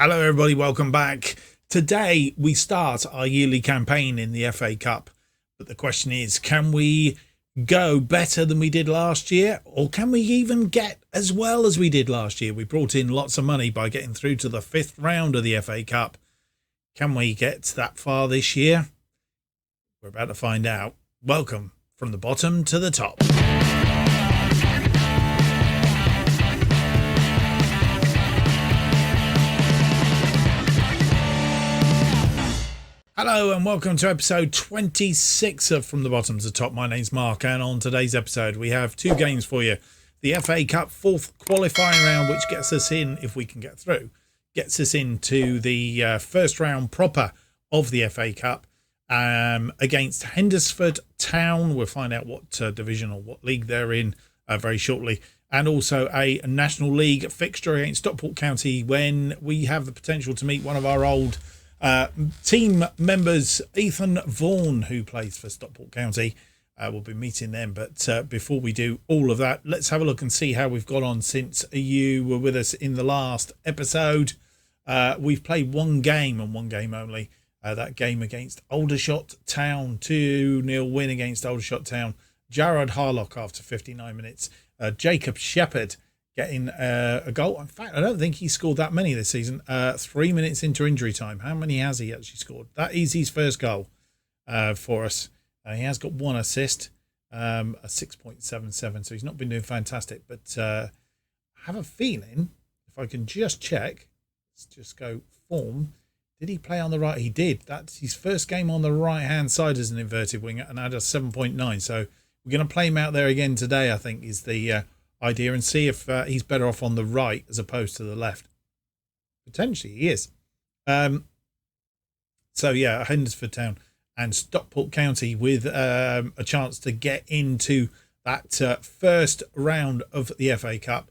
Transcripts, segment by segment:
Hello everybody, welcome back. Today we start our yearly campaign in the FA Cup. But the question is, can we go better than we did last year? Or can we even get as well as we did last year? We brought in lots of money by getting through to the 5th round of the FA Cup. Can we get that far this year? We're about to find out. Welcome from the bottom to the top. Hello and welcome to episode 26 of From the Bottom to the Top. My name's Mark, and on today's episode we have two games for you. The FA Cup 4th qualifying round, which gets us in, if we can get through, gets us into the first round proper of the FA Cup against Huddersfield Town. We'll find out what division or what league they're in very shortly. And also a National League fixture against Stockport County, when we have the potential to meet one of our old team members, Ethan Vaughan, who plays for Stockport County. We'll be meeting them. But before we do all of that, let's have a look and see how we've got on since you were with us in the last episode. We've played one game and one game only. That game against Aldershot Town, 2-0 win against Aldershot Town. Jared Harlock after 59 minutes. Jacob Shepherd getting a goal. In fact, I don't think he scored that many this season. 3 minutes into injury time. How many has he actually scored? That is his first goal for us. He has got one assist, a 6.77. So he's not been doing fantastic. But I have a feeling, if I can just check, let's just go form. Did he play on the right? He did. That's his first game on the right-hand side as an inverted winger and had a 7.9. So we're going to play him out there again today, I think, is the idea, and see if he's better off on the right as opposed to the left. Potentially he is. So yeah, Huddersfield Town and Stockport County with a chance to get into that first round of the FA Cup.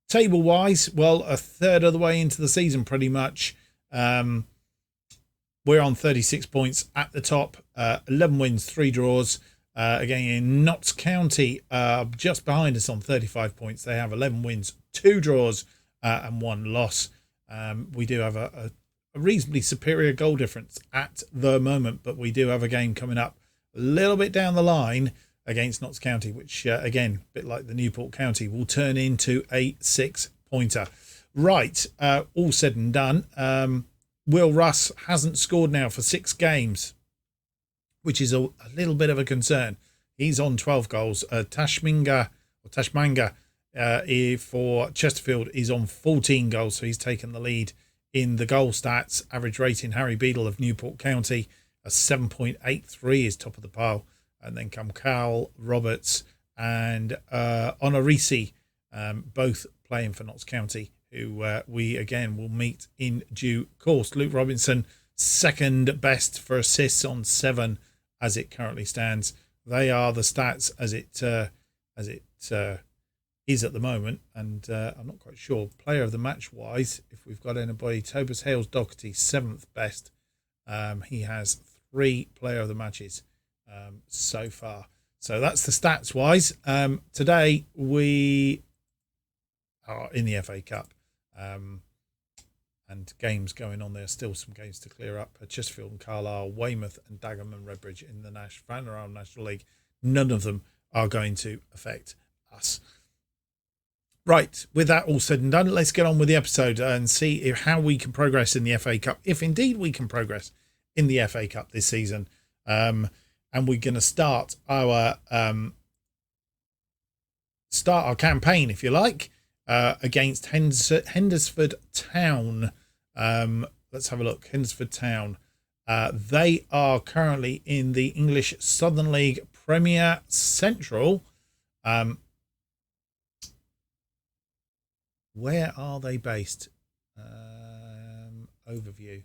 Table wise, well, a third of the way into the season pretty much. We're on 36 points at the top, 11 wins, 3 draws. Again, in Notts County, just behind us on 35 points. They have 11 wins, 2 draws, and 1 loss. We do have a reasonably superior goal difference at the moment, but we do have a game coming up a little bit down the line against Notts County, which, again, a bit like the Newport County, will turn into a 6-pointer. Right, all said and done. Will Russ hasn't scored now for 6 games, which is a little bit of a concern. He's on 12 goals. Tashmanga for Chesterfield is on 14 goals, so he's taken the lead in the goal stats. Average rating, Harry Beadle of Newport County, a 7.83 is top of the pile. And then come Carl Roberts and Honorisi, both playing for Notts County, who we again will meet in due course. Luke Robinson, second best for assists on 7 as it currently stands. They are the stats as it is at the moment, and I'm not quite sure player of the match wise if we've got anybody. Tobias Hales Doherty, 7th best. He has 3 player of the matches so far. So that's the stats wise. Today we are in the FA Cup. And games going on. There's still some games to clear up. Chesterfield and Carlisle, Weymouth and Dagenham and Redbridge in the Vanarama National League. None of them are going to affect us. Right, with that all said and done, let's get on with the episode and see how we can progress in the FA Cup, if indeed we can progress in the FA Cup this season. And we're going to start our campaign, if you like, against Huddersfield Town. Let's have a look. Huddersfield Town. They are currently in the English Southern League Premier Central. Where are they based? Overview.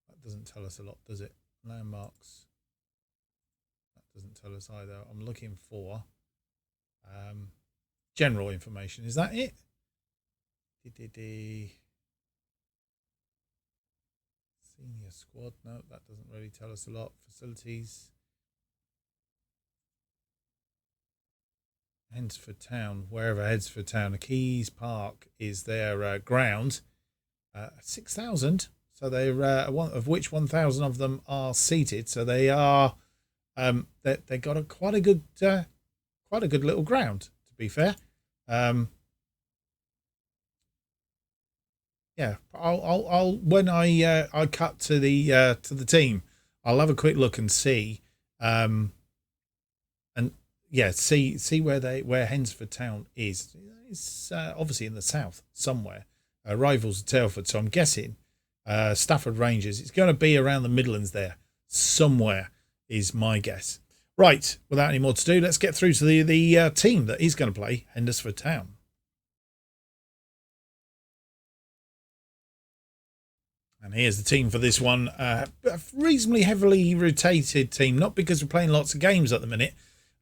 That doesn't tell us a lot, does it? Landmarks. That doesn't tell us either. I'm looking for general information. Is that it? Senior squad. No, that doesn't really tell us a lot. Facilities. Huddersfield Town, wherever Huddersfield Town, Keys Park is their ground. 6,000. So they're of which 1,000 of them are seated. So they are they got quite a good little ground, to be fair. Yeah, I'll when I cut to the team, I'll have a quick look and see, and yeah, see where Hensford Town is. It's obviously in the south somewhere. Rivals of Telford, so I'm guessing Stafford Rangers. It's going to be around the Midlands there somewhere, is my guess. Right, without any more to do, let's get through to the team that is going to play Hendersford Town. And here's the team for this one. A reasonably heavily rotated team, not because we're playing lots of games at the minute,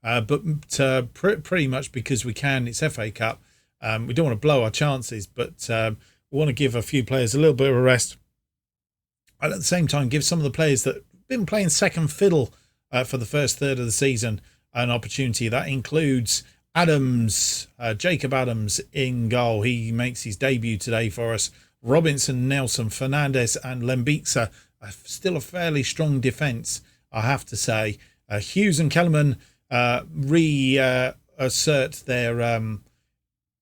but pretty much because we can. It's FA Cup. We don't want to blow our chances, but we want to give a few players a little bit of a rest. And at the same time, give some of the players that have been playing second fiddle for the first third of the season an opportunity. That includes Adams, Jacob Adams in goal. He makes his debut today for us. Robinson, Nelson, Fernandez and Lembixa. Still a fairly strong defence, I have to say. Hughes and Kellerman reassert their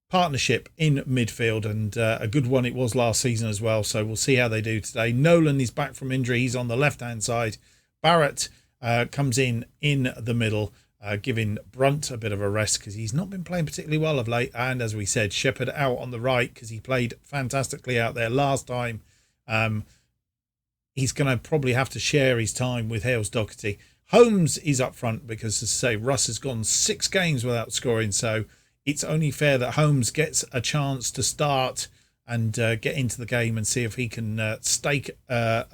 partnership in midfield, and a good one it was last season as well, so we'll see how they do today. Nolan is back from injury. He's on the left-hand side. Barrett comes in the middle, giving Brunt a bit of a rest because he's not been playing particularly well of late. And as we said, Shepherd out on the right because he played fantastically out there last time. He's going to probably have to share his time with Hales Doherty. Holmes is up front because, as I say, Russ has gone 6 games without scoring, so it's only fair that Holmes gets a chance to start and get into the game and see if he can stake a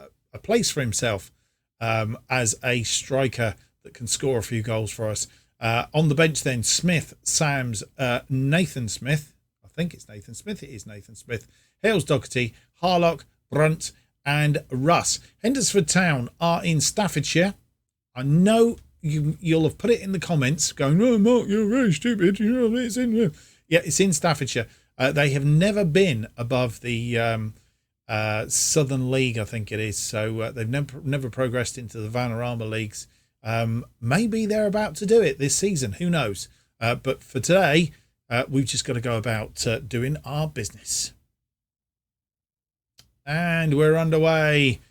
place for himself as a striker that can score a few goals for us. On the bench then, Smith, Sams, Nathan Smith. I think it's Nathan Smith. It is Nathan Smith. Hales Doherty, Harlock, Brunt and Russ. Hendersford Town are in Staffordshire. I know you'll have put it in the comments going, oh, Mark, you're very stupid. You know, it's in, yeah, it's in Staffordshire. They have never been above the Southern League, I think it is. So they've never progressed into the Vanarama leagues. Maybe they're about to do it this season. Who knows? But for today, we've just got to go about doing our business. And we're underway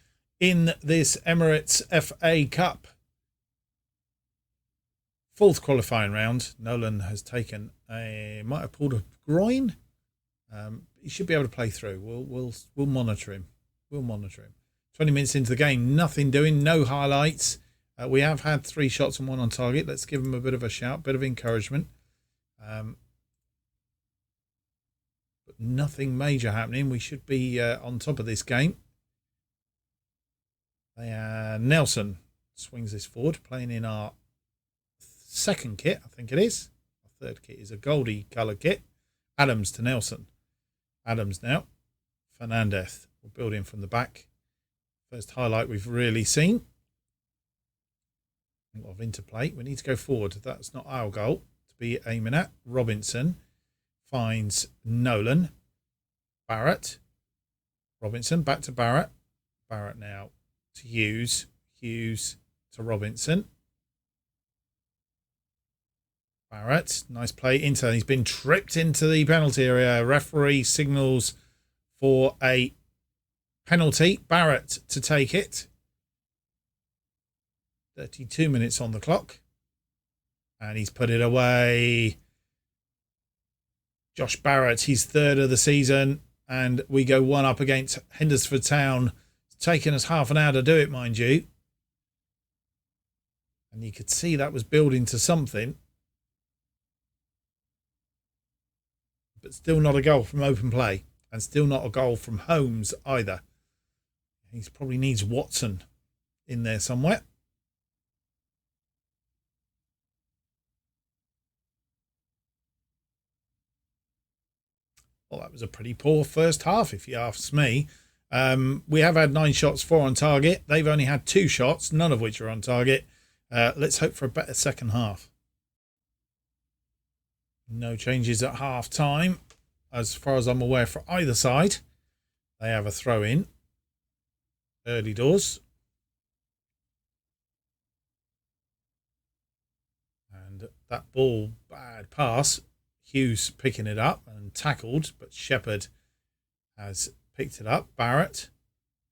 in this Emirates FA Cup. 4th qualifying round. Nolan has taken might have pulled a groin. He should be able to play through. We'll monitor him. We'll monitor him. 20 minutes into the game, nothing doing, no highlights. We have had 3 shots and 1 on target. Let's give him a bit of a shout, bit of encouragement. But nothing major happening. We should be on top of this game. Nelson swings this forward, playing in our 2nd kit, I think it is. Our 3rd kit is a goldy coloured kit. Adams to Nelson. Adams now. Fernandez will build in from the back. First highlight we've really seen. A lot of interplay. We need to go forward. That's not our goal to be aiming at. Robinson finds Nolan. Barrett. Robinson back to Barrett. Barrett now to Hughes. Hughes to Robinson. Barrett, nice play into. He's been tripped into the penalty area. Referee signals for a penalty. Barrett to take it. 32 minutes on the clock. And he's put it away. Josh Barrett, he's 3rd of the season. And we go 1 up against Hendersford Town. It's taken us half an hour to do it, mind you. And you could see that was building to something. But still not a goal from open play. And still not a goal from Holmes either. He probably needs Watson in there somewhere. Well, that was a pretty poor first half, if you ask me. We have had 9 shots, 4 on target. They've only had 2 shots, none of which are on target. Let's hope for a better second half. No changes at half time, as far as I'm aware, for either side. They have a throw in early doors. And that ball, bad pass. Hughes picking it up and tackled, but Shepherd has picked it up. Barrett,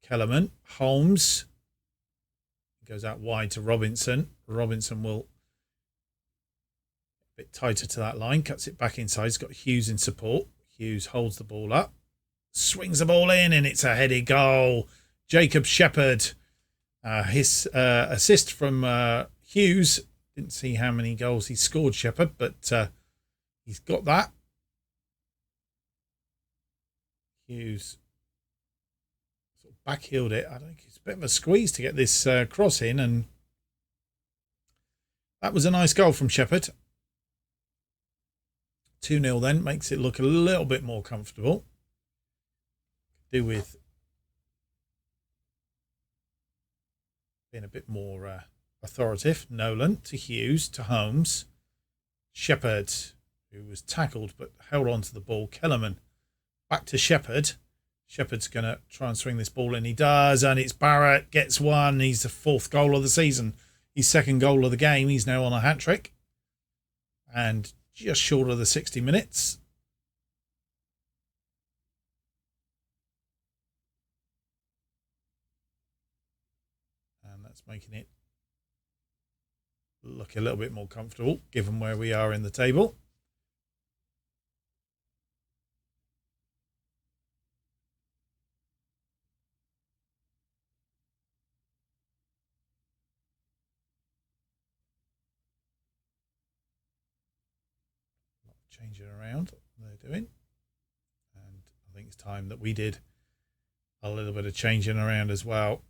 Kellerman, Holmes. Goes out wide to Robinson. Robinson will a bit tighter to that line, cuts it back inside. He's got Hughes in support. Hughes holds the ball up, swings the ball in, and it's a headed goal. Jacob Shepherd, his assist from Hughes. Didn't see how many goals he scored, Shepherd, but he's got that. Hughes sort of backheeled it. I think it's a bit of a squeeze to get this cross in, and that was a nice goal from Shepherd. 2-0 then, makes it look a little bit more comfortable. Do with being a bit more authoritative. Nolan to Hughes to Holmes. Shepherd, who was tackled but held on to the ball. Kellerman back to Shepherd. Shepherd's going to try and swing this ball in. He does, and it's Barrett. Gets one. He's the 4th goal of the season. His 2nd goal of the game. He's now on a hat-trick. And just short of the 60 minutes. And that's making it look a little bit more comfortable, given where we are in the table. Changing around, they're doing. And I think it's time that we did a little bit of changing around as well.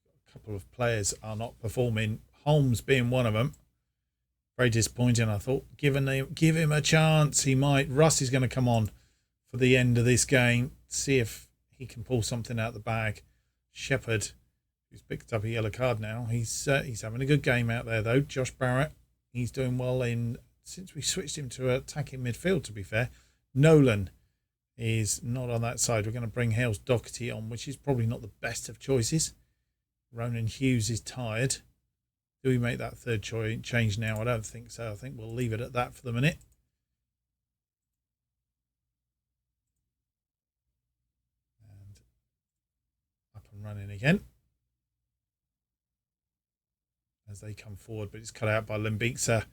A couple of players are not performing, Holmes being one of them. Very disappointing. I thought give him a chance. He might. Russ is going to come on for the end of this game, see if he can pull something out of the bag. Shepherd, who's picked up a yellow card now, he's having a good game out there though. Josh Barrett, he's doing well since we switched him to attacking midfield, to be fair. Nolan is not on that side. We're going to bring Hales Doherty on, which is probably not the best of choices. Ronan Hughes is tired. Do we make that 3rd change now? I don't think so. I think we'll leave it at that for the minute. And up and running again as they come forward, but it's cut out by Limbixa,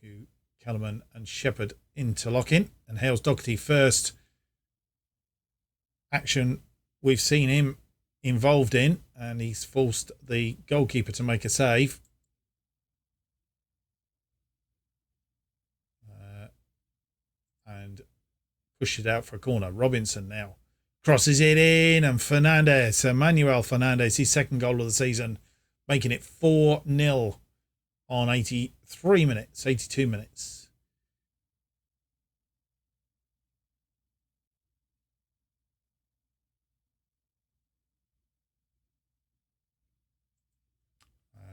who Kellerman and Shepherd interlocking, and Hales Doherty first action we've seen him involved in, and he's forced the goalkeeper to make a save. And push it out for a corner. Robinson now crosses it in, and Manuel Fernandez, his 2nd goal of the season, making it 4-0 on 82 minutes.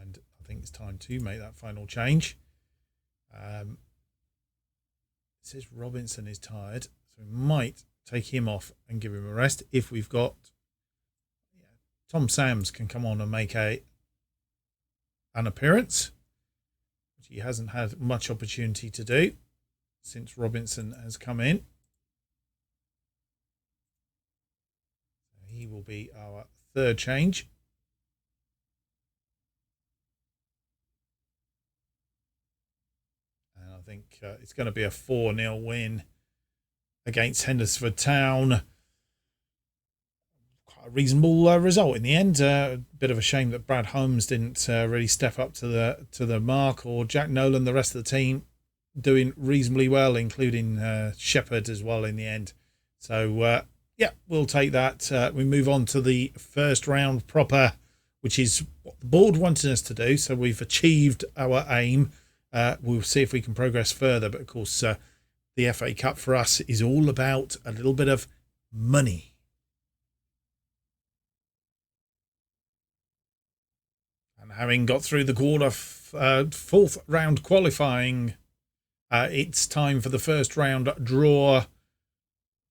And I think it's time to make that final change. It says Robinson is tired, so we might take him off and give him a rest. If we've got Tom Sams can come on and make an appearance, which he hasn't had much opportunity to do since Robinson has come in. He will be our 3rd change. And I think it's going to be a 4-0 win against Hendersford Town. Quite a reasonable result in the end. A bit of a shame that Brad Holmes didn't really step up to the mark, or Jack Nolan. The rest of the team doing reasonably well, including Shepherd as well in the end. So yeah, we'll take that. We move on to the first round proper, which is what the board wanted us to do. So we've achieved our aim. We'll see if we can progress further. But of course, the FA Cup for us is all about a little bit of money. And having got through the fourth round qualifying, it's time for the first round draw.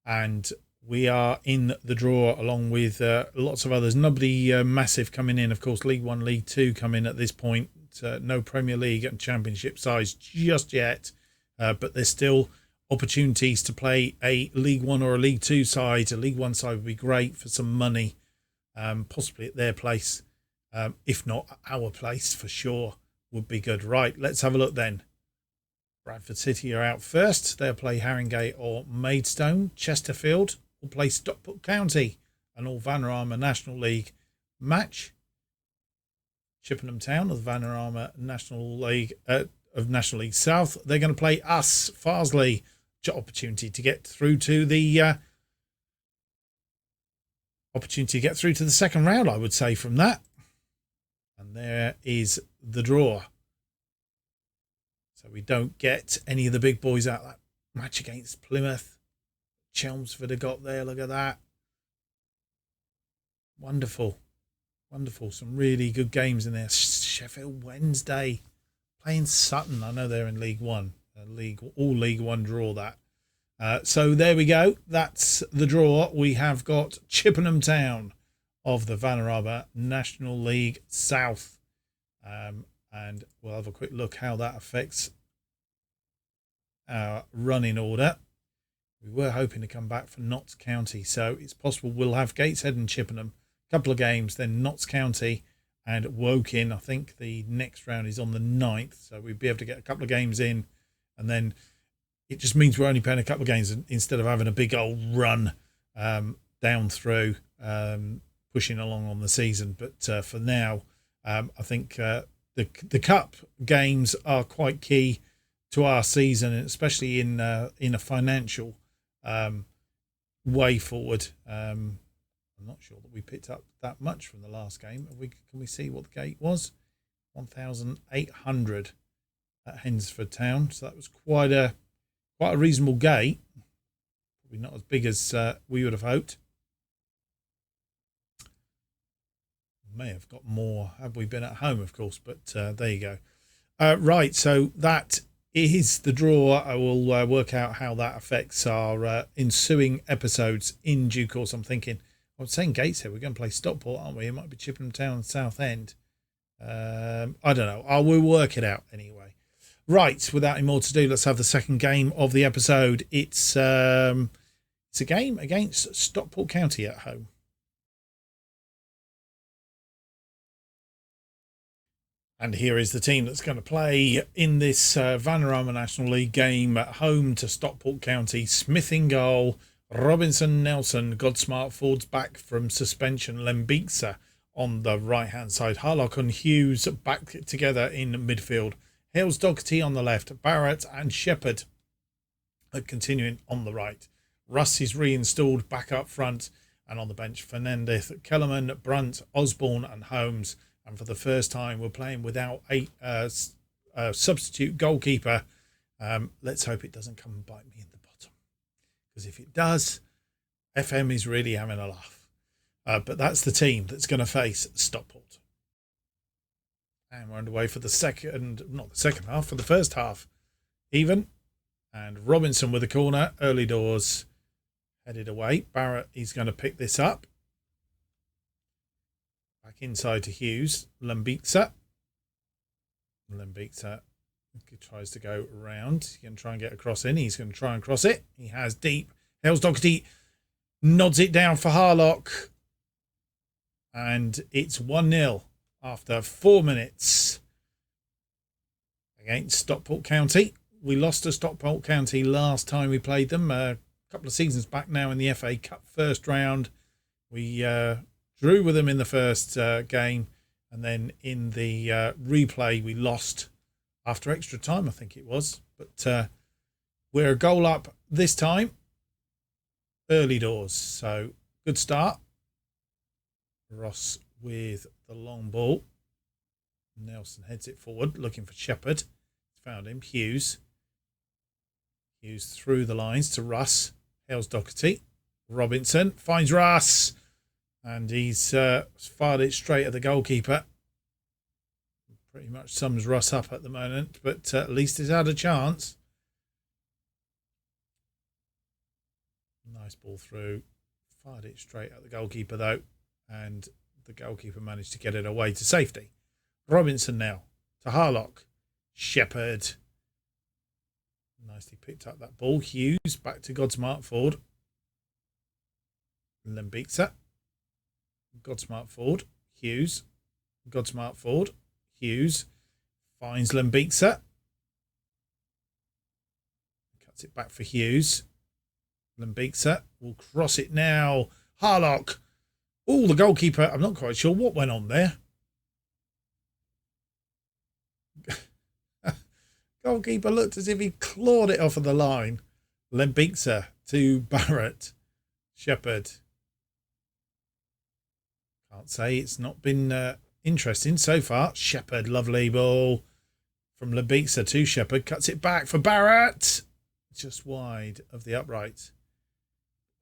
And We are in the draw along with lots of others. Nobody massive coming in. Of course, League One, League Two come in at this point. No Premier League and Championship sides just yet. But there's still opportunities to play a League One or a League Two side. A League One side would be great for some money, possibly at their place. If not our place, for sure, would be good. Right, let's have a look then. Bradford City are out first. They'll play Haringey or Maidstone. Chesterfield will play Stockport County. An all Vanarama National League match. Chippenham Town of the Vanarama National League South. They're going to play us, Farsley. Opportunity to get through to the second round, I would say, from that. And there is the draw. So we don't get any of the big boys out. That match against Plymouth. Chelmsford have got there. Look at that. Wonderful. Wonderful. Some really good games in there. Sheffield Wednesday playing Sutton. I know they're in League One. All League One draw that. So there we go. That's the draw. We have got Chippenham Town of the Vanarama National League South. And we'll have a quick look how that affects our running order. We were hoping to come back for Notts County, so it's possible we'll have Gateshead and Chippenham, a couple of games, then Notts County and Woking. I think the next round is on the 9th, so we'd be able to get a couple of games in, and then it just means we're only playing a couple of games instead of having a big old run down through, pushing along on the season. But for now, I think the cup games are quite key to our season, especially in a financial way forward. I'm not sure that we picked up that much from the last game. Can we see what the gate was? 1,800 at Hensford Town. So that was quite a reasonable gate. Probably not as big as we would have hoped. May have got more had we been at home, of course, but there you go. Right, so that is the draw. I will work out how that affects our ensuing episodes in due course. I'm saying Gateshead, we're going to play Stockport, aren't we? It might be Chippenham Town and Southend. I don't know. We'll work it out anyway. Right, without any more to do, let's have the second game of the episode. It's a game against Stockport County at home. And here is the team that's going to play in this Vanarama National League game at home to Stockport County. Smith in goal, Robinson, Nelson, Godsmart forwards back from suspension, Lembeeksa on the right-hand side. Harlock and Hughes back together in midfield. Hales Doherty on the left, Barrett and Shepherd continuing on the right. Russ is reinstalled back up front, and on the bench, Fernandez, Kellerman, Brunt, Osborne and Holmes. And for the first time, we're playing without a substitute goalkeeper. Let's hope it doesn't come and bite me in the bottom. Because if it does, FM is really having a laugh. But that's the team that's going to face Stockport. And we're underway for the for the first half. Even. And Robinson with a corner. Early doors. Headed away. Barrett is going to pick this up. Back inside to Hughes. Lembeeksa tries to go around. He's going to try and get a cross in. He's going to try and cross it. He has deep. Hales Doherty nods it down for Harlock. And it's 1-0 after 4 minutes against Stockport County. We lost to Stockport County last time we played them. A couple of seasons back now in the FA Cup first round. We drew with them in the first game, and then in the replay we lost after extra time, I think it was. But we're a goal up this time, early doors, so good start. Ross with the long ball. Nelson heads it forward, looking for Shepherd. Found him. Hughes through the lines to Russ. Hales Doherty. Robinson finds Russ. And he's fired it straight at the goalkeeper. Pretty much sums Russ up at the moment, but at least he's had a chance. Nice ball through. Fired it straight at the goalkeeper though, and the goalkeeper managed to get it away to safety. Robinson now to Harlock. Shepherd. Nicely picked up that ball. Hughes back to Godsmart Ford. Lembitsa. Godsmart Ford. Hughes. Godsmart Ford. Hughes. Finds Lembitsa. Cuts it back for Hughes. Lembitsa will cross it now. Harlock. Oh, the goalkeeper. I'm not quite sure what went on there. Goalkeeper looked as if he clawed it off of the line. Lembitsa to Barrett. Shepherd. Can't say it's not been interesting so far. Shepherd, lovely ball from Lembitsa to Shepherd. Cuts it back for Barrett. Just wide of the upright.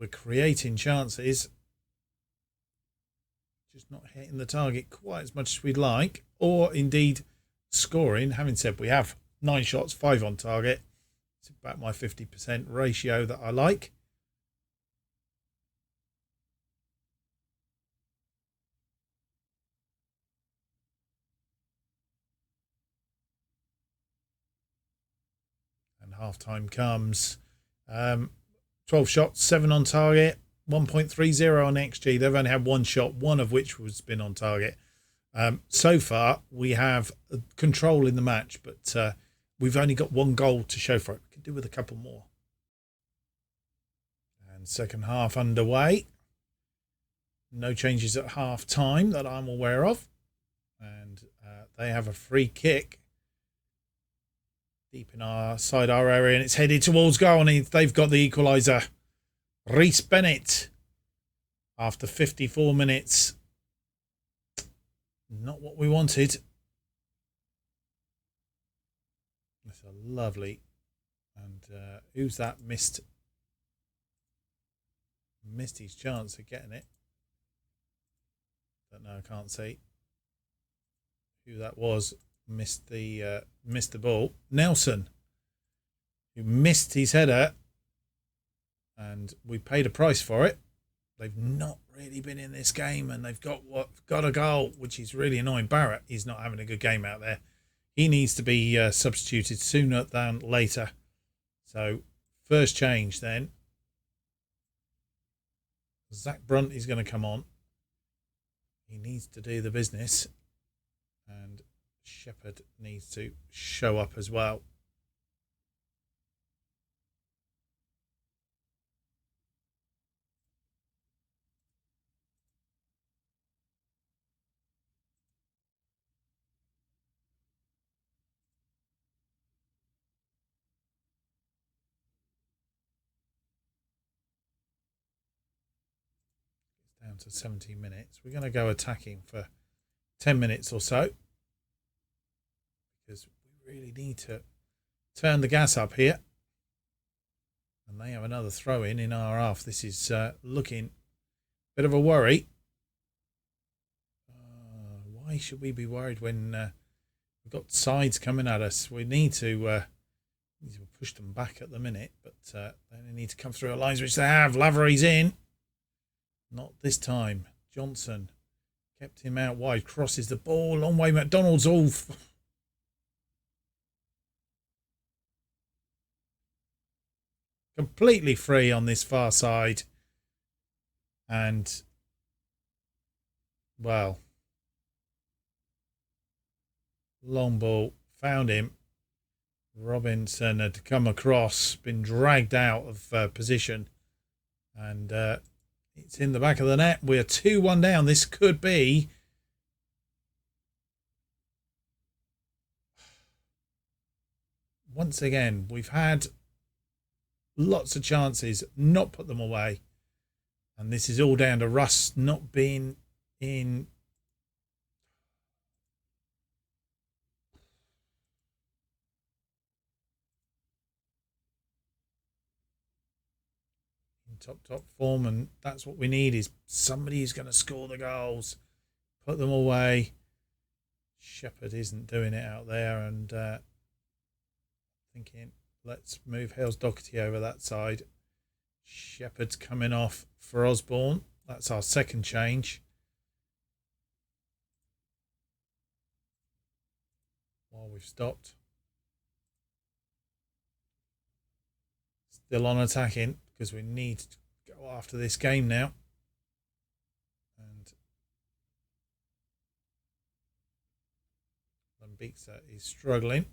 We're creating chances. Just not hitting the target quite as much as we'd like. Or indeed scoring. Having said we have 9 shots, 5 on target. It's about my 50% ratio that I like. And half time comes. 12 shots, 7 on target, 1.30 on XG. They've only had 1 shot, one of which has been on target. So far, we have control in the match, but we've only got 1 goal to show for it. We can do with a couple more. And second half underway. No changes at half time that I'm aware of. And they have a free kick deep in our area, and it's headed towards goal, and they've got the equaliser. Reece Bennett after 54 minutes. Not what we wanted. That's a lovely, and who's that? Missed his chance of getting it. Don't know, I can't see who that was. Missed the ball. Nelson, who missed his header, and we paid a price for it. They've not really been in this game, and they've got a goal, which is really annoying. Barrett is not having a good game out there. He needs to be substituted sooner than later. So first change then. Zach Brunt is going to come on. He needs to do the business, and Shepherd needs to show up as well. It's down to 17 minutes. We're going to go attacking for 10 minutes or so, because we really need to turn the gas up here. And they have another throw in our half. This is looking a bit of a worry. Why should we be worried when we've got sides coming at us? We need to push them back at the minute, but they need to come through our lines, which they have. Lavery's in. Not this time. Johnson kept him out wide. Crosses the ball. Long way. McDonald's off. Completely free on this far side. And, well, long ball. Found him. Robinson had come across. Been dragged out of position. And it's in the back of the net. We're 2-1 down. This could be... Once again, we've had lots of chances, not put them away. And this is all down to Russ not being in top form, and that's what we need, is somebody who's going to score the goals, put them away. Shepherd isn't doing it out there, and thinking, let's move Hales Doherty over that side. Shepherd's coming off for Osborne. That's our second change. While we've stopped. Still on attacking because we need to go after this game now. And Lambiksa is struggling.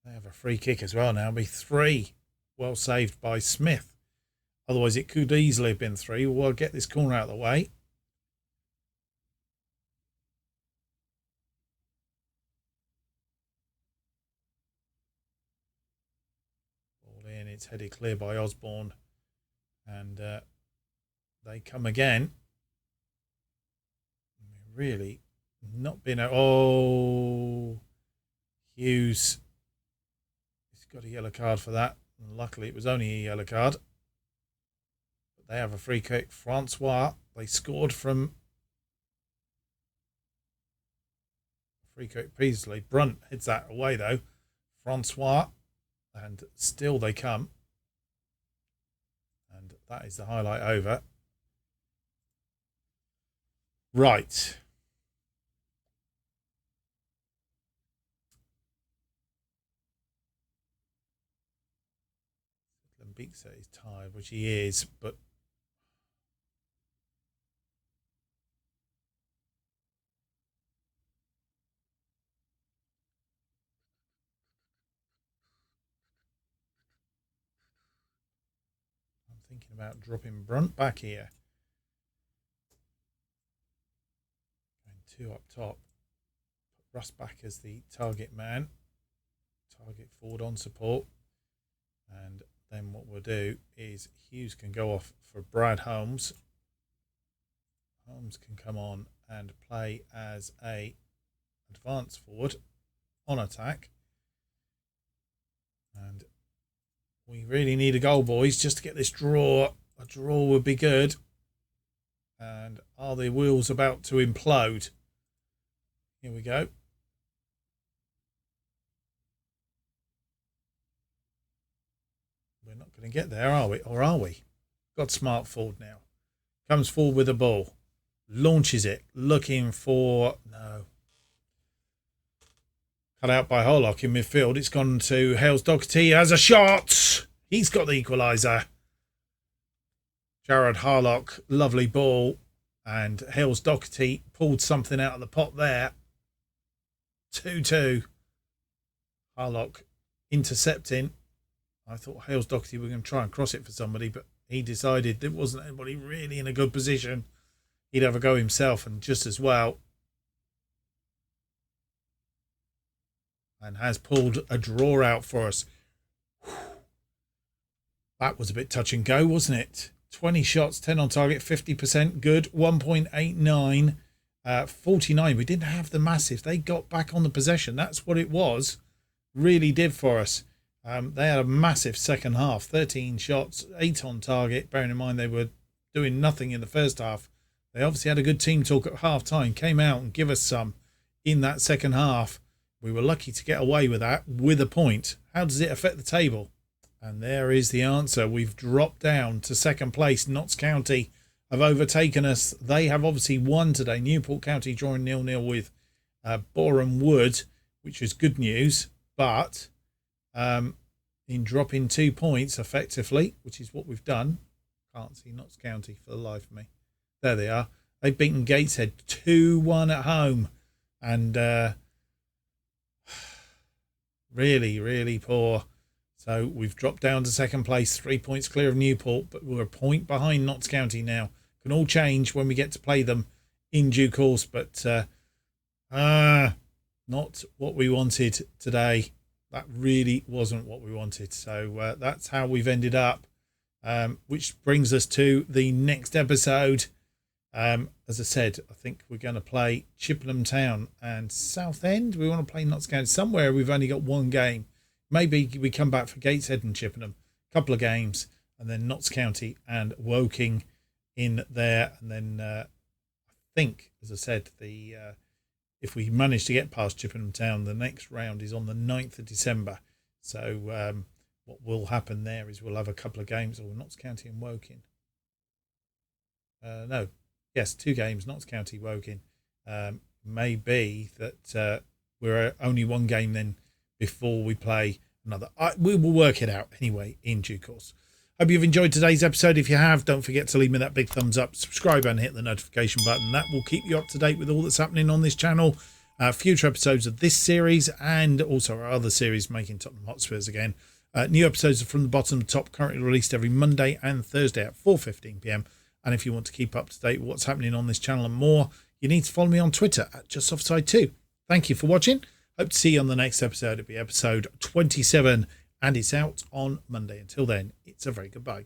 They have a free kick as well now. It'll be 3. Well saved by Smith. Otherwise it could easily have been 3. We'll get this corner out of the way. In, it's headed clear by Osborne, and they come again. Really not been Hughes, he's got a yellow card for that, and luckily it was only a yellow card. But they have a free kick. Francois, they scored from a free kick previously. Brunt heads that away though. Francois. And still they come. And that is the highlight over. Right. Lambiksa is tired, which he is, but thinking about dropping Brunt back here. Going 2 up top. Put Russ back as the target man. Target forward on support. And then what we'll do is Hughes can go off for Brad Holmes. Holmes can come on and play as a advance forward on attack. And we really need a goal, boys, just to get this draw. A draw would be good. And are the wheels about to implode? Here we go. We're not going to get there, are we? Or are we? Got smart forward now. Comes forward with the ball. Launches it. Looking for... No. Cut out by Harlock in midfield. It's gone to Hales Doherty. Has a shot. He's got the equaliser. Jared Harlock, lovely ball. And Hales Doherty pulled something out of the pot there. 2-2. Harlock intercepting. I thought Hales Doherty were going to try and cross it for somebody, but he decided there wasn't anybody really in a good position. He'd have a go himself, and just as well. And has pulled a draw out for us. That was a bit touch and go, wasn't it? 20 shots, 10 on target, 50% good, 1.89, 49. We didn't have the massive. They got back on the possession. That's what it was. Really did for us. They had a massive second half. 13 shots, 8 on target. Bearing in mind they were doing nothing in the first half. They obviously had a good team talk at half time. Came out and give us some in that second half. We were lucky to get away with that with a point. How does it affect the table? And there is the answer. We've dropped down to second place. Notts County have overtaken us. They have obviously won today. Newport County drawing 0-0 with Boreham Wood, which is good news. But in dropping 2 points effectively, which is what we've done. Can't see Notts County for the life of me. There they are. They've beaten Gateshead 2-1 at home. And really, really poor. So we've dropped down to second place, 3 points clear of Newport, but we're a point behind Notts County now. Can all change when we get to play them in due course, but not what we wanted today. That really wasn't what we wanted. So that's how we've ended up, which brings us to the next episode. As I said, I think we're going to play Chippenham Town and Southend. We want to play Notts County. Somewhere we've only got one game. Maybe we come back for Gateshead and Chippenham. A couple of games. And then Notts County and Woking in there. And then I think, as I said, if we manage to get past Chippenham Town, the next round is on the 9th of December. So what will happen there is we'll have a couple of games, or Notts County and Woking. Two games, Notts County, Woking. May be that we're only one game then before we play another. We will work it out anyway in due course. Hope you've enjoyed today's episode. If you have, don't forget to leave me that big thumbs up, subscribe and hit the notification button. That will keep you up to date with all that's happening on this channel, future episodes of this series, and also our other series, Making Tottenham Hotspurs Again. New episodes are from the bottom to top, currently released every Monday and Thursday at 4:15 p.m. And if you want to keep up to date with what's happening on this channel and more, you need to follow me on Twitter at JustOffside2. Thank you for watching. Hope to see you on the next episode. It'll be episode 27, and it's out on Monday. Until then, it's a very goodbye.